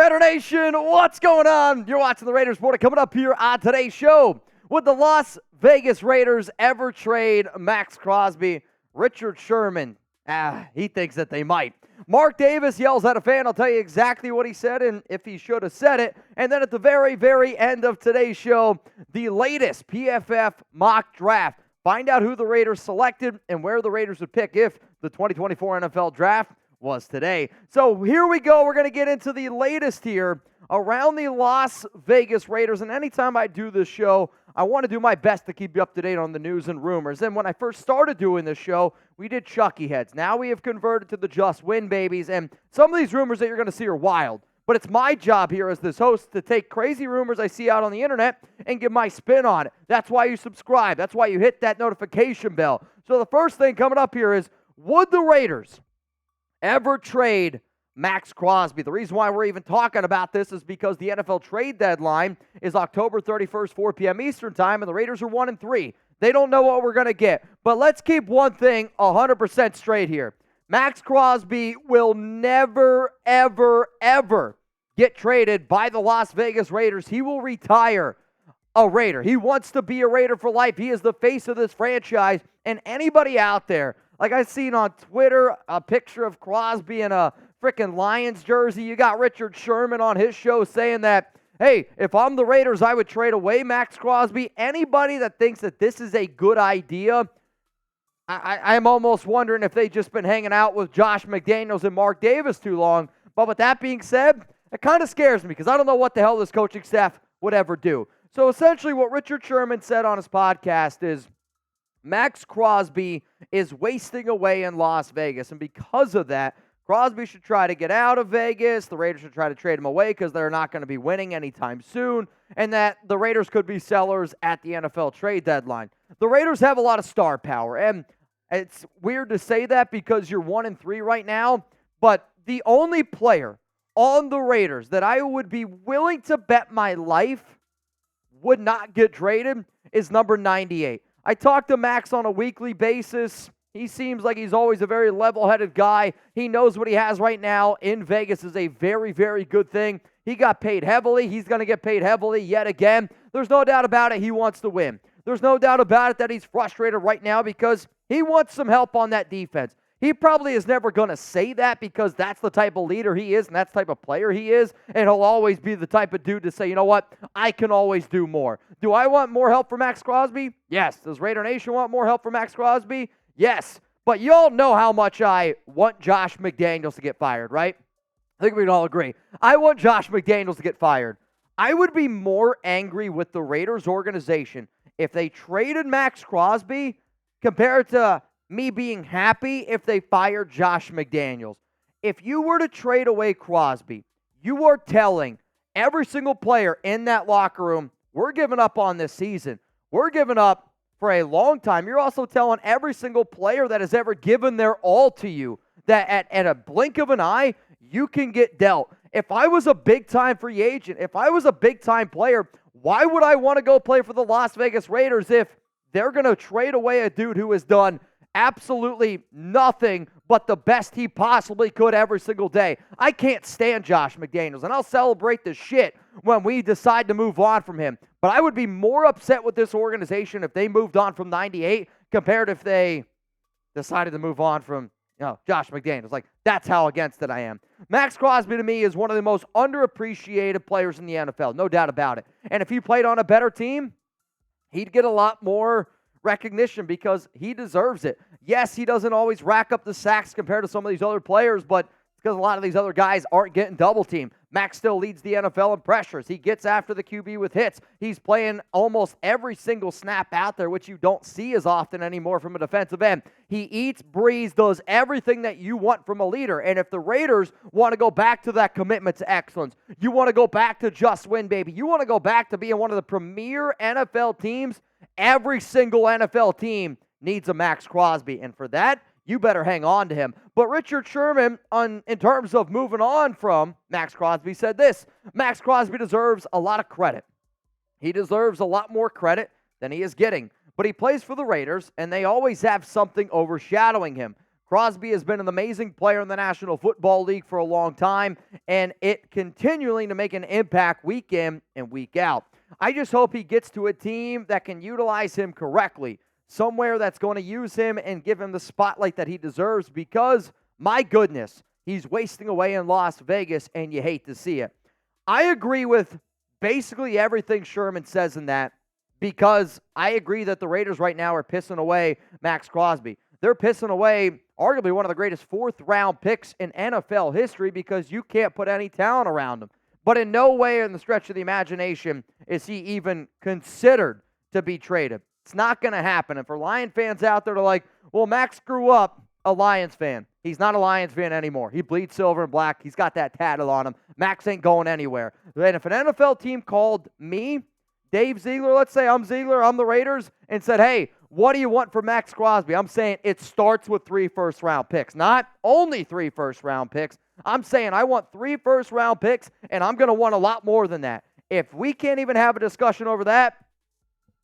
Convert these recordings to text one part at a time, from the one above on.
Raider Nation, what's going on? You're watching the Raiders Report. Coming up here on today's show, would the Las Vegas Raiders ever trade Maxx Crosby? Richard Sherman, he thinks that they might. Mark Davis yells at a fan. I'll tell you exactly what he said and if he should have said it. And then at the very, very end of today's show, the latest PFF Mock Draft. Find out who the Raiders selected and where the Raiders would pick if the 2024 NFL Draft was today. So here we go. We're going to get into the latest here around the Las Vegas Raiders. And anytime I do this show, I want to do my best to keep you up to date on the news and rumors. And when I first started doing this show, we did Chucky heads. Now we have converted to the Just Win babies. And some of these rumors that you're going to see are wild. But it's my job here as this host to take crazy rumors I see out on the internet and give my spin on it. That's why you subscribe. That's why you hit that notification bell. So the first thing coming up here is, would the Raiders ever trade Maxx Crosby? The reason why we're even talking about this is because the NFL trade deadline is October 31st, 4 p.m. Eastern time, and the Raiders are 1-3. They don't know what we're going to get. But let's keep one thing 100% straight here. Maxx Crosby will never, ever, ever get traded by the Las Vegas Raiders. He will retire a Raider. He wants to be a Raider for life. He is the face of this franchise. And anybody out there, like I've seen on Twitter, a picture of Crosby in a freaking Lions jersey. You got Richard Sherman on his show saying that, hey, if I'm the Raiders, I would trade away Maxx Crosby. Anybody that thinks that this is a good idea, I'm almost wondering if they've just been hanging out with Josh McDaniels and Mark Davis too long. But with that being said, it kind of scares me because I don't know what the hell this coaching staff would ever do. So essentially what Richard Sherman said on his podcast is Maxx Crosby is wasting away in Las Vegas. And because of that, Crosby should try to get out of Vegas. The Raiders should try to trade him away because they're not going to be winning anytime soon. And that the Raiders could be sellers at the NFL trade deadline. The Raiders have a lot of star power. And it's weird to say that because you're 1-3 right now. But the only player on the Raiders that I would be willing to bet my life would not get traded is number 98. I talk to Max on a weekly basis. He seems like he's always a very level-headed guy. He knows what he has right now in Vegas is a very, very good thing. He got paid heavily. He's going to get paid heavily yet again. There's no doubt about it. He wants to win. There's no doubt about it that he's frustrated right now because he wants some help on that defense. He probably is never going to say that because that's the type of leader he is and that's the type of player he is, and he'll always be the type of dude to say, you know what, I can always do more. Do I want more help for Maxx Crosby? Yes. Does Raider Nation want more help for Maxx Crosby? Yes. But you all know how much I want Josh McDaniels to get fired, right? I think we'd all agree. I want Josh McDaniels to get fired. I would be more angry with the Raiders organization if they traded Maxx Crosby compared to me being happy if they fired Josh McDaniels. If you were to trade away Crosby, you are telling every single player in that locker room, we're giving up on this season. We're giving up for a long time. You're also telling every single player that has ever given their all to you that at a blink of an eye, you can get dealt. If I was a big-time free agent, if I was a big-time player, why would I want to go play for the Las Vegas Raiders if they're going to trade away a dude who has done absolutely nothing but the best he possibly could every single day? I can't stand Josh McDaniels, and I'll celebrate the shit when we decide to move on from him. But I would be more upset with this organization if they moved on from 98 compared if they decided to move on from Josh McDaniels. Like, that's how against it I am. Maxx Crosby, to me, is one of the most underappreciated players in the NFL, no doubt about it. And if he played on a better team, he'd get a lot more recognition because he deserves it. Yes, he doesn't always rack up the sacks compared to some of these other players, but it's because a lot of these other guys aren't getting double teamed. Max still leads the NFL in pressures. He gets after the QB with hits. He's playing almost every single snap out there, which you don't see as often anymore from a defensive end. He eats, breathes, does everything that you want from a leader. And if the Raiders want to go back to that commitment to excellence, you want to go back to just win, baby. You want to go back to being one of the premier NFL teams. Every single NFL team needs a Maxx Crosby. And for that, you better hang on to him. But Richard Sherman, in terms of moving on from Maxx Crosby, said this: Maxx Crosby deserves a lot of credit. He deserves a lot more credit than he is getting. But he plays for the Raiders, and they always have something overshadowing him. Crosby has been an amazing player in the National Football League for a long time, and it continuing to make an impact week in and week out. I just hope he gets to a team that can utilize him correctly, somewhere that's going to use him and give him the spotlight that he deserves because, my goodness, he's wasting away in Las Vegas, and you hate to see it. I agree with basically everything Sherman says in that because I agree that the Raiders right now are pissing away Maxx Crosby. They're pissing away arguably one of the greatest fourth-round picks in NFL history because you can't put any talent around him. But in no way in the stretch of the imagination is he even considered to be traded. It's not going to happen. And for Lion fans out there, they're like, well, Max grew up a Lions fan. He's not a Lions fan anymore. He bleeds silver and black. He's got that tattle on him. Max ain't going anywhere. And if an NFL team called me, Dave Ziegler, let's say I'm Ziegler, I'm the Raiders, and said, hey, what do you want for Maxx Crosby? I'm saying it starts with 3 first-round picks. Not only 3 first-round picks. I'm saying I want 3 first-round picks, and I'm going to want a lot more than that. If we can't even have a discussion over that,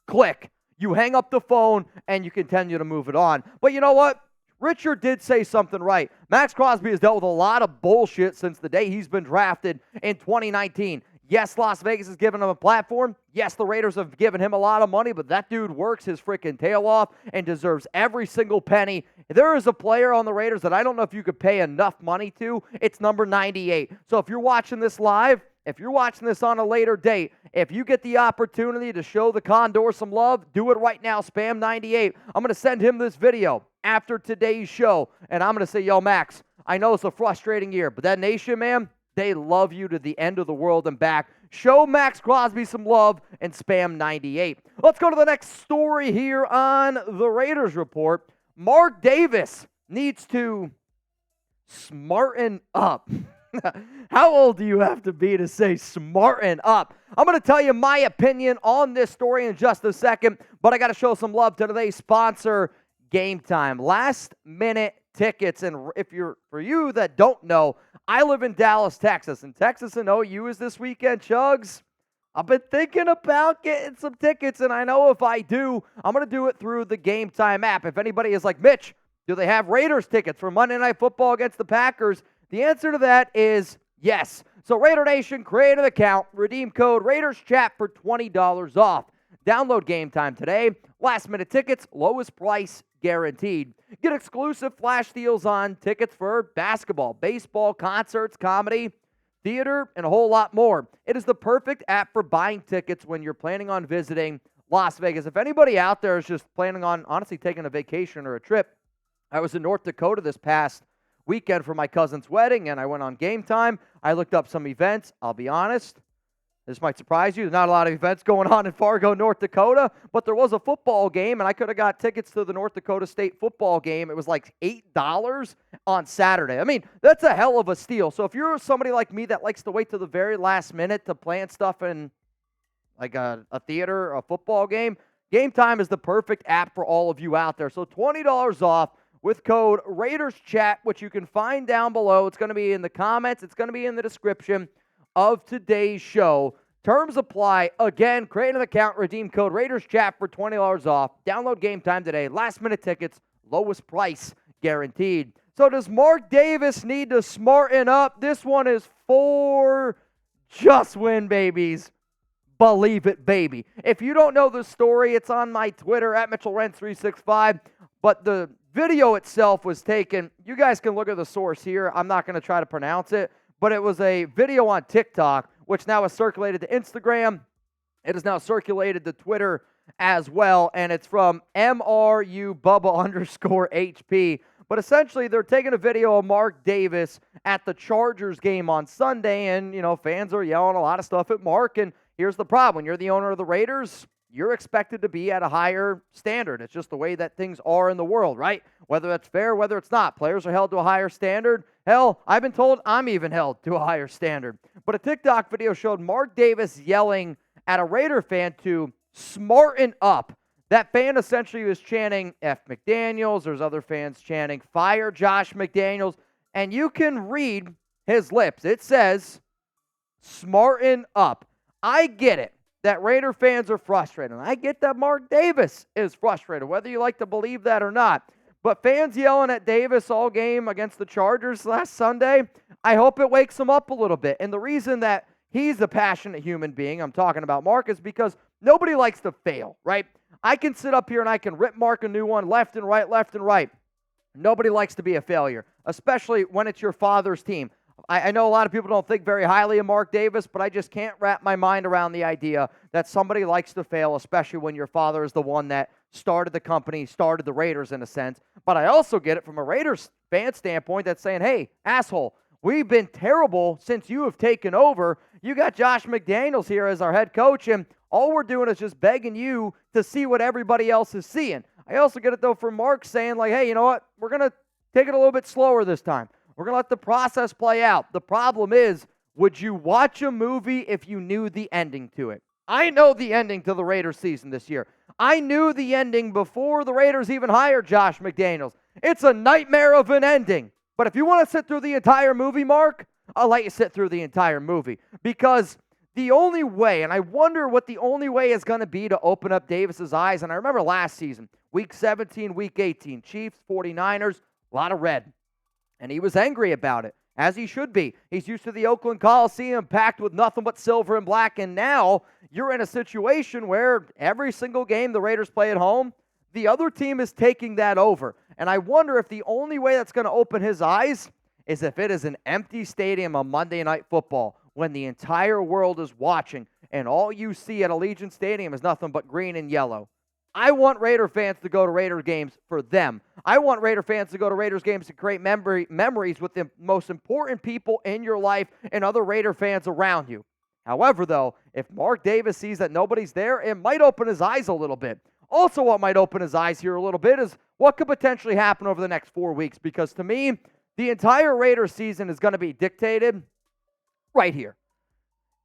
click. You hang up the phone, and you continue to move it on. But you know what? Richard did say something right. Maxx Crosby has dealt with a lot of bullshit since the day he's been drafted in 2019. Yes, Las Vegas has given him a platform. Yes, the Raiders have given him a lot of money, but that dude works his freaking tail off and deserves every single penny. There is a player on the Raiders that I don't know if you could pay enough money to. It's number 98. So if you're watching this live, if you're watching this on a later date, if you get the opportunity to show the Condor some love, do it right now. Spam 98. I'm going to send him this video after today's show, and I'm going to say, yo, Max, I know it's a frustrating year, but that nation, man, they love you to the end of the world and back. Show Maxx Crosby some love and spam 98. Let's go to the next story here on the Raiders Report. Mark Davis needs to smarten up. How old do you have to be to say smarten up? I'm going to tell you my opinion on this story in just a second, but I got to show some love to today's sponsor, Game Time. Last minute tickets, and for you that don't know, I live in Dallas, Texas, and Texas and OU is this weekend, Chugs. I've been thinking about getting some tickets, and I know if I do, I'm going to do it through the Game Time app. If anybody is like, Mitch, do they have Raiders tickets for Monday Night Football against the Packers? The answer to that is yes. So Raider Nation, create an account, redeem code RaidersChat for $20 off. Download Game Time today. Last minute tickets, lowest price guaranteed. Get exclusive flash deals on tickets for basketball, baseball, concerts, comedy, theater, and a whole lot more. It is the perfect app for buying tickets when you're planning on visiting Las Vegas. If anybody out there is just planning on honestly taking a vacation or a trip, I was in North Dakota this past weekend for my cousin's wedding, and I went on Game Time. I looked up some events. I'll be honest, this might surprise you. There's not a lot of events going on in Fargo, North Dakota, but there was a football game, and I could have got tickets to the North Dakota State football game. It was like $8 on Saturday. I mean, that's a hell of a steal. So if you're somebody like me that likes to wait till the very last minute to plan stuff in like a theater or a football game, Game Time is the perfect app for all of you out there. So $20 off with code RaidersChat, which you can find down below. It's going to be in the comments. It's going to be in the description of today's show. Terms apply. Again, create an account, redeem code RaidersChat for $20 off. Download Game Time today. Last minute tickets, lowest price guaranteed. So does Mark Davis need to smarten up? This one is for just win, babies. Believe it, baby. If you don't know the story, it's on my Twitter at Mitchell Renz 365. But the video itself was taken. You guys can look at the source here. I'm not going to try to pronounce it. But it was a video on TikTok, which now has circulated to Instagram. It is now circulated to Twitter as well, and it's from MRU_HP. But essentially, they're taking a video of Mark Davis at the Chargers game on Sunday, and, fans are yelling a lot of stuff at Mark, and here's the problem. When you're the owner of the Raiders, you're expected to be at a higher standard. It's just the way that things are in the world, right? Whether that's fair, whether it's not. Players are held to a higher standard. Hell, I've been told I'm even held to a higher standard. But a TikTok video showed Mark Davis yelling at a Raider fan to smarten up. That fan essentially was chanting F. McDaniels. There's other fans chanting fire Josh McDaniels. And you can read his lips. It says, smarten up. I get it that Raider fans are frustrated. I get that Mark Davis is frustrated, whether you like to believe that or not. But fans yelling at Davis all game against the Chargers last Sunday, I hope it wakes him up a little bit. And the reason that he's a passionate human being, I'm talking about Mark, is because nobody likes to fail, right? I can sit up here and I can rip Mark a new one left and right, left and right. Nobody likes to be a failure, especially when it's your father's team. I know a lot of people don't think very highly of Mark Davis, but I just can't wrap my mind around the idea that somebody likes to fail, especially when your father is the one that started the company, started the Raiders in a sense. But I also get it from a Raiders fan standpoint that's saying, hey, asshole, we've been terrible since you have taken over. You got Josh McDaniels here as our head coach, and all we're doing is just begging you to see what everybody else is seeing. I also get it, though, from Mark saying, like, hey, you know what? We're going to take it a little bit slower this time. We're going to let the process play out. The problem is, would you watch a movie if you knew the ending to it? I know the ending to the Raiders season this year. I knew the ending before the Raiders even hired Josh McDaniels. It's a nightmare of an ending. But if you want to sit through the entire movie, Mark, I'll let you sit through the entire movie. Because the only way, and I wonder what the only way is going to be to open up Davis's eyes, and I remember last season, Week 17, Week 18, Chiefs, 49ers, a lot of red. And he was angry about it, as he should be. He's used to the Oakland Coliseum packed with nothing but silver and black, and now you're in a situation where every single game the Raiders play at home, the other team is taking that over. And I wonder if the only way that's going to open his eyes is if it is an empty stadium on Monday Night Football when the entire world is watching and all you see at Allegiant Stadium is nothing but green and yellow. I want Raider fans to go to Raider games for them. I want Raider fans to go to Raiders games to create memories with the most important people in your life and other Raider fans around you. However, though, if Mark Davis sees that nobody's there, it might open his eyes a little bit. Also, what might open his eyes here a little bit is what could potentially happen over the next 4 weeks, because to me, the entire Raider season is going to be dictated right here.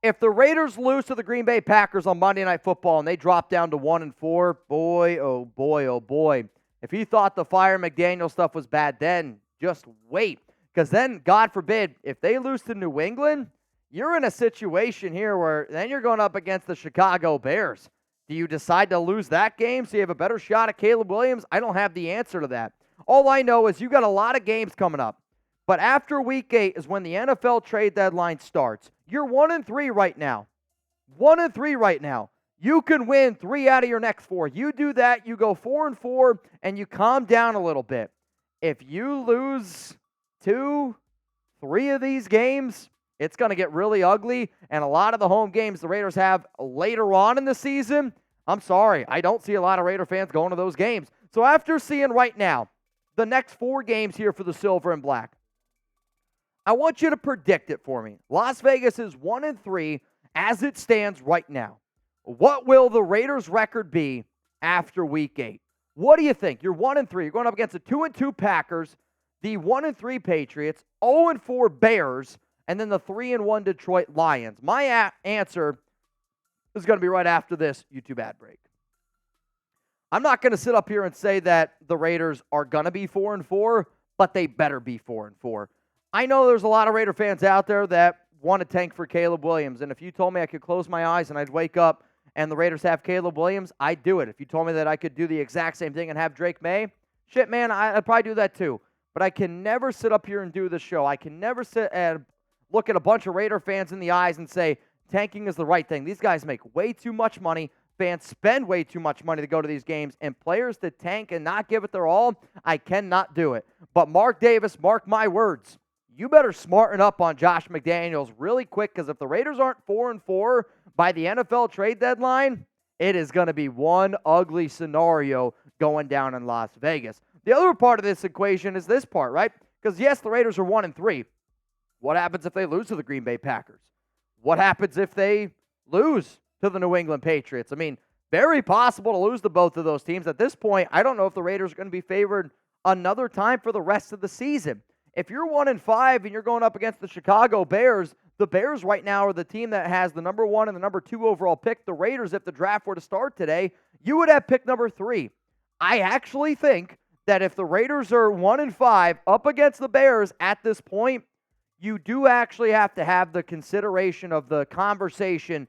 If the Raiders lose to the Green Bay Packers on Monday Night Football and they drop down to 1-4, boy, oh boy, oh boy. If you thought the Fire McDaniel stuff was bad then, just wait. Because then, God forbid, if they lose to New England, you're in a situation here where then you're going up against the Chicago Bears. Do you decide to lose that game so you have a better shot at Caleb Williams? I don't have the answer to that. All I know is you got a lot of games coming up. But after Week 8 is when the NFL trade deadline starts. You're 1-3 right now. 1-3 right now. You can win 3 out of your next 4. You do that, you go 4-4, and you calm down a little bit. If you lose 2, 3 of these games, it's going to get really ugly. And a lot of the home games the Raiders have later on in the season, I'm sorry, I don't see a lot of Raider fans going to those games. So after seeing right now the next 4 games here for the Silver and Black, I want you to predict it for me. Las Vegas is 1-3 as it stands right now. What will the Raiders' record be after Week 8? What do you think? You're 1-3. You're going up against the 2-2 Packers, the 1-3 Patriots, 0-4 Bears, and then the 3-1 Detroit Lions. My answer is going to be right after this YouTube ad break. I'm not going to sit up here and say that the Raiders are going to be 4-4, but they better be 4-4. I know there's a lot of Raider fans out there that want to tank for Caleb Williams, and if you told me I could close my eyes and I'd wake up and the Raiders have Caleb Williams, I'd do it. If you told me that I could do the exact same thing and have Drake Maye, shit, man, I'd probably do that too. But I can never sit up here and do this show. I can never sit and look at a bunch of Raider fans in the eyes and say, tanking is the right thing. These guys make way too much money. Fans spend way too much money to go to these games, and players that tank and not give it their all, I cannot do it. But Mark Davis, mark my words, you better smarten up on Josh McDaniels really quick, because if the Raiders aren't 4-4 by the NFL trade deadline, it is going to be one ugly scenario going down in Las Vegas. The other part of this equation is this part, right? Because, yes, the Raiders are 1-3. What happens if they lose to the Green Bay Packers? What happens if they lose to the New England Patriots? I mean, very possible to lose to both of those teams. At this point, I don't know if the Raiders are going to be favored another time for the rest of the season. If you're 1-5 and you're going up against the Chicago Bears, the Bears right now are the team that has the number 1 and the number 2 overall pick. The Raiders, if the draft were to start today, you would have pick number 3. I actually think that if the Raiders are 1-5 up against the Bears at this point, you do actually have to have the consideration of the conversation.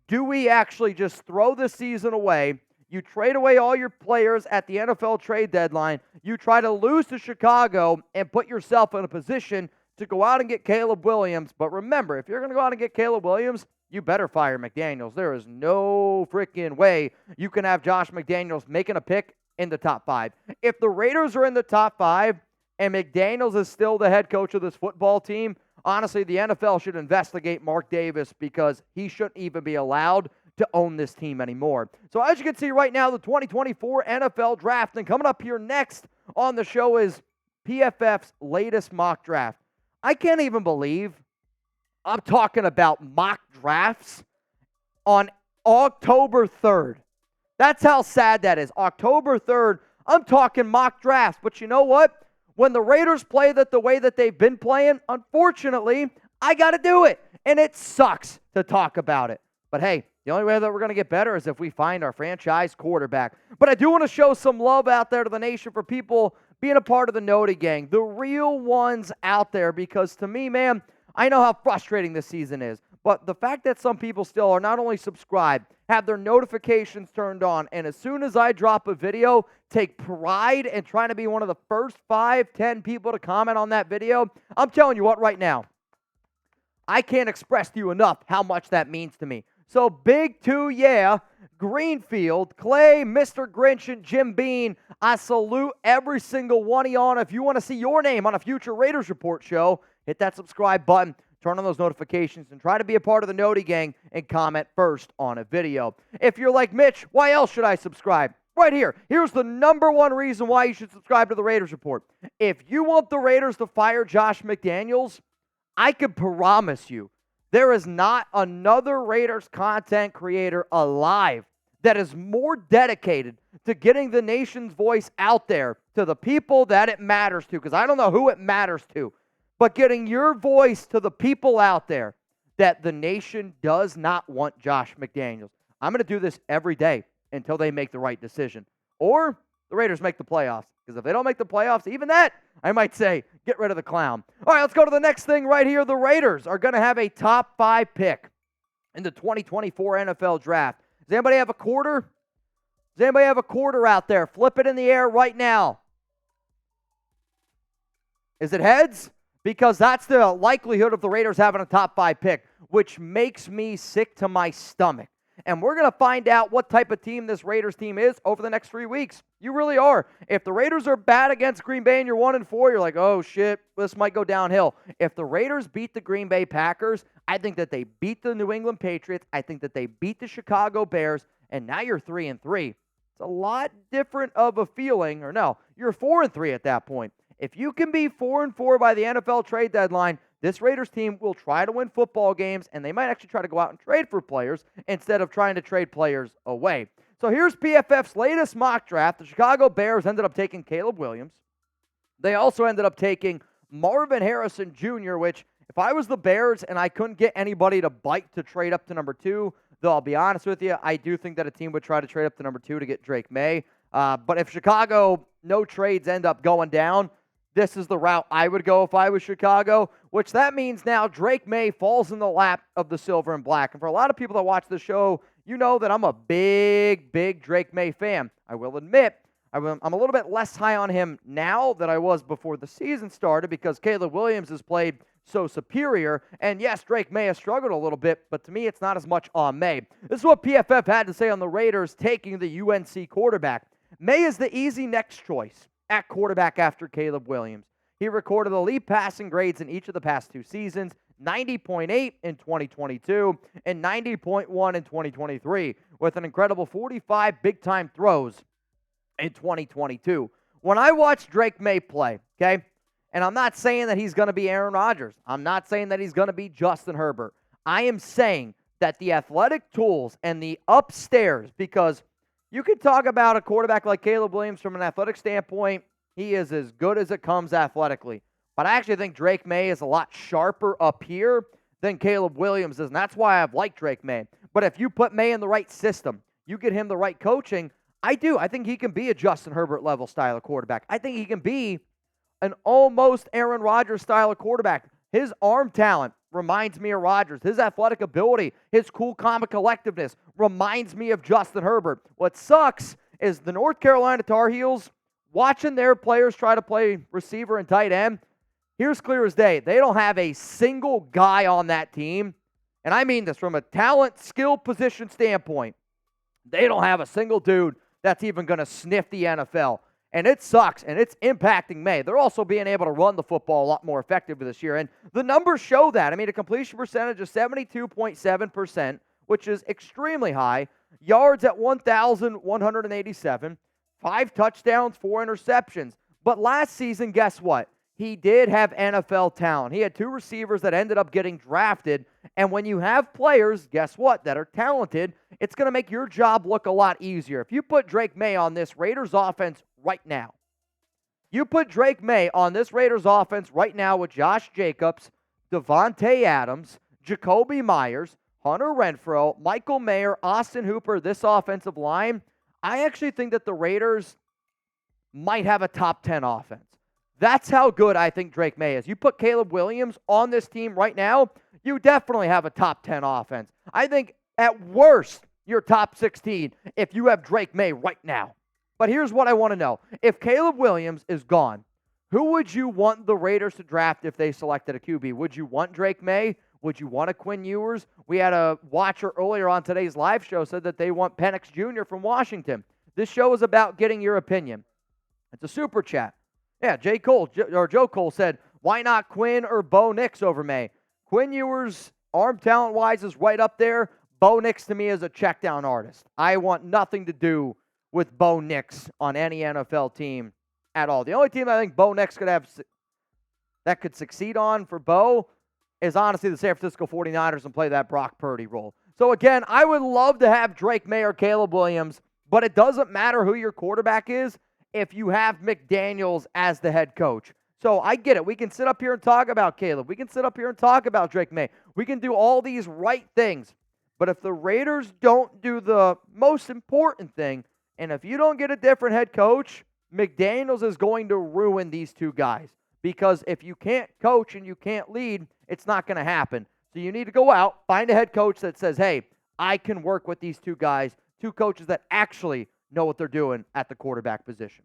Do we actually just throw this season away, You trade away all your players at the NFL trade deadline. You try to lose to Chicago and put yourself in a position to go out and get Caleb Williams. But remember, if you're going to go out and get Caleb Williams, you better fire McDaniels. There is no freaking way you can have Josh McDaniels making a pick in the top 5. If the Raiders are in the top 5 and McDaniels is still the head coach of this football team, honestly, the NFL should investigate Mark Davis because he shouldn't even be allowed to own this team anymore. So as you can see right now, the 2024 NFL Draft. And coming up here next on the show is PFF's latest mock draft. I can't even believe I'm talking about mock drafts on October 3rd. That's how sad that is. October 3rd, I'm talking mock drafts. But you know what? When the Raiders play the way that they've been playing, unfortunately, I got to do it. And it sucks to talk about it. But hey, the only way that we're going to get better is if we find our franchise quarterback. But I do want to show some love out there to the nation for people being a part of the Noti Gang, the real ones out there, because to me, man, I know how frustrating this season is. But the fact that some people still are not only subscribed, have their notifications turned on, and as soon as I drop a video, take pride in trying to be one of the first 5, 10 people to comment on that video, I'm telling you what right now, I can't express to you enough how much that means to me. So big 2, yeah, Greenfield, Clay, Mr. Grinch, and Jim Bean, I salute every single one of y'all. If you want to see your name on a future Raiders Report show, hit that subscribe button, turn on those notifications, and try to be a part of the Noti Gang and comment first on a video. If you're like Mitch, why else should I subscribe? Right here. Here's the number one reason why you should subscribe to the Raiders Report. If you want the Raiders to fire Josh McDaniels, I can promise you, there is not another Raiders content creator alive that is more dedicated to getting the nation's voice out there to the people that it matters to, because I don't know who it matters to, but getting your voice to the people out there that the nation does not want Josh McDaniels. I'm going to do this every day until they make the right decision, or the Raiders make the playoffs, because if they don't make the playoffs, even that, I might say, get rid of the clown. All right, let's go to the next thing right here. The Raiders are going to have a top 5 pick in the 2024 NFL Draft. Does anybody have a quarter? Does anybody have a quarter out there? Flip it in the air right now. Is it heads? Because that's the likelihood of the Raiders having a top 5 pick, which makes me sick to my stomach. And we're going to find out what type of team this Raiders team is over the next 3 weeks. You really are. If the Raiders are bad against Green Bay and you're 1-4, you're like, oh, shit, this might go downhill. If the Raiders beat the Green Bay Packers, I think that they beat the New England Patriots. I think that they beat the Chicago Bears. And now you're 3-3. It's a lot different of a feeling. Or no, you're 4-3 at that point. If you can be 4-4 by the NFL trade deadline, this Raiders team will try to win football games, and they might actually try to go out and trade for players instead of trying to trade players away. So here's PFF's latest mock draft. The Chicago Bears ended up taking Caleb Williams. They also ended up taking Marvin Harrison Jr., which if I was the Bears and I couldn't get anybody to bite to trade up to number 2, though I'll be honest with you, I do think that a team would try to trade up to number 2 to get Drake Maye. But if Chicago, no trades end up going down, this is the route I would go if I was Chicago, which that means now Drake Maye falls in the lap of the silver and black. And for a lot of people that watch the show, you know that I'm a big Drake Maye fan. I will admit, I'm a little bit less high on him now than I was before the season started because Caleb Williams has played so superior. And yes, Drake Maye has struggled a little bit, but to me, it's not as much on Maye. This is what PFF had to say on the Raiders taking the UNC quarterback. Maye is the easy next choice at quarterback after Caleb Williams. He recorded elite passing grades in each of the past 2 seasons, 90.8 in 2022 and 90.1 in 2023, with an incredible 45 big-time throws in 2022. When I watch Drake Maye play, okay, and I'm not saying that he's going to be Aaron Rodgers. I'm not saying that he's going to be Justin Herbert. I am saying that the athletic tools and the upstairs, because you could talk about a quarterback like Caleb Williams from an athletic standpoint. He is as good as it comes athletically. But I actually think Drake Maye is a lot sharper up here than Caleb Williams is, and that's why I've liked Drake Maye. But if you put Maye in the right system, you get him the right coaching, I think he can be a Justin Herbert level style of quarterback. I think he can be an almost Aaron Rodgers style of quarterback. His arm talent reminds me of Rodgers. His athletic ability, his cool, calm, and collectiveness reminds me of Justin Herbert. What sucks is the North Carolina Tar Heels, watching their players try to play receiver and tight end, here's clear as day. They don't have a single guy on that team, and I mean this from a talent, skill, position standpoint. They don't have a single dude that's even going to sniff the NFL. And it sucks, and it's impacting Maye. They're also being able to run the football a lot more effectively this year, and the numbers show that. I mean, a completion percentage of 72.7%, which is extremely high. Yards at 1,187. 5 touchdowns, 4 interceptions. But last season, guess what? He did have NFL talent. He had 2 receivers that ended up getting drafted. And when you have players, guess what, that are talented, it's going to make your job look a lot easier. If you put Drake Maye on this Raiders offense right now, you put Drake Maye on this Raiders offense right now with Josh Jacobs, Devontae Adams, Jacoby Myers, Hunter Renfrow, Michael Mayer, Austin Hooper, this offensive line, I actually think that the Raiders might have a top 10 offense. That's how good I think Drake Maye is. You put Caleb Williams on this team right now, you definitely have a top 10 offense. I think at worst, you're top 16 if you have Drake Maye right now. But here's what I want to know. If Caleb Williams is gone, who would you want the Raiders to draft if they selected a QB? Would you want Drake Maye? Would you want a Quinn Ewers? We had a watcher earlier on today's live show said that they want Penix Jr. from Washington. This show is about getting your opinion. It's a super chat. Yeah, Joe Cole said, why not Quinn or Bo Nix over Maye? Quinn Ewers, arm talent-wise, is right up there. Bo Nix, to me, is a check-down artist. I want nothing to do with Bo Nix on any NFL team at all. The only team I think Bo Nix could have that could succeed on for Bo is honestly the San Francisco 49ers and play that Brock Purdy role. So again, I would love to have Drake Maye or Caleb Williams, but it doesn't matter who your quarterback is if you have McDaniels as the head coach. So I get it. We can sit up here and talk about Caleb. We can sit up here and talk about Drake Maye. We can do all these right things. But if the Raiders don't do the most important thing, and if you don't get a different head coach, McDaniels is going to ruin these two guys. Because if you can't coach and you can't lead, it's not going to happen. So you need to go out, find a head coach that says, hey, I can work with these two guys, two coaches that actually know what they're doing at the quarterback position.